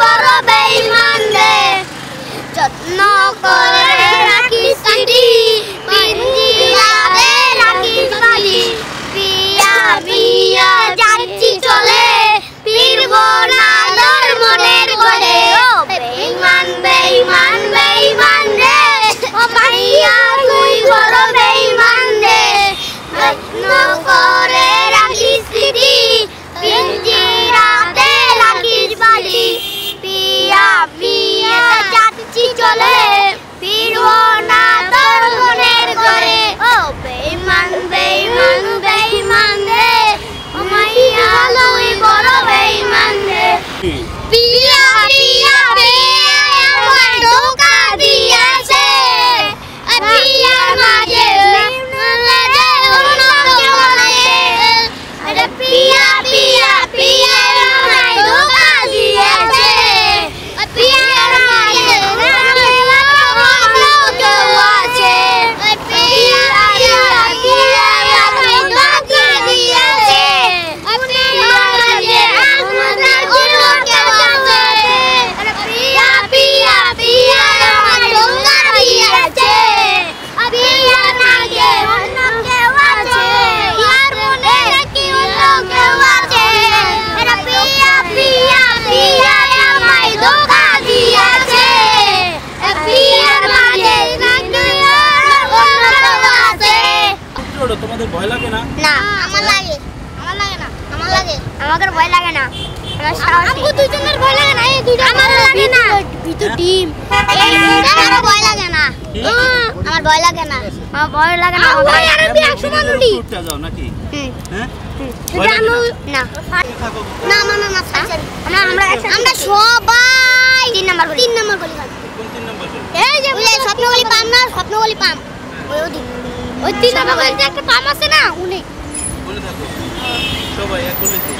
বড় বেঈমান রে যত্ন করে রাখিস স্মৃতি পিঞ্জিরাতে রাখিস বালি পিয়া পিয়া যাচ্ছি চলে ফিরব না তোর মনের ঘরে বেঈমান বেঈমান বেঈমান রে ও ভাইয়া তুই বড় বেঈমান রে যত্ন করে রাখিস স্মৃতি পিঞ্জিরাতে রাখিস বালি পিয়া পিয়া যাচ্ছি চলে ফিরব না তোর মনের ঘরে ও বেঈমান বেঈমান বেঈমান রে ও মাইয়া তুই বড় বেঈমান রে পিয়া পিয়া পিয়া আমায় ধোঁকা দিয়েছে পিয়ার মাঝে অন্য কেউ আছে আরে পিয়া পিয়া পিয়া আমায় ধোঁকা দিয়েছে পিয়ার মাঝে অন্য কেউ আছে পিয়া পিয়া পিয়া আমায় ধোঁকা দিয়েছে পিয়ার মাঝে অন্য কেউ আছে আরে পিয়া পিয়া পিয়া আমায় ধোঁকা দিয়েছে পিয়ার মাঝে অন্য কেউ আছে ইয়ার মনে কি অন্য কেউ আছে আরে পিয়া পিয়া পিয়া আমায় ধোঁকা দিয়েছে পিয়ার মাঝে অন্য কেউ আছে তোমাদের ভয় লাগে না? না আমার লাগে না আমার লাগে আমাদের ভয় লাগে না আমাকে দুজনের ভয় লাগে না এই দুইটা আমার লাগে না ভিতর টিম এই দুইটারও ভয় লাগে না আমার ভয় লাগে না আমার ভয় লাগে না ওই আর 100 মানুষই উঠতে যাও নাকি? হ্যাঁ জানো না না না না আমরা সবাই 3 নাম্বার গলি কোন 3 নম্বর গলি? এই যে স্বপ্নগলি পাম না স্বপ্নগলি পাম ওই 3 নাম্বার গলিতে একটা পাম আছে না উনি মনে থাকো সবাই এক গলিতে।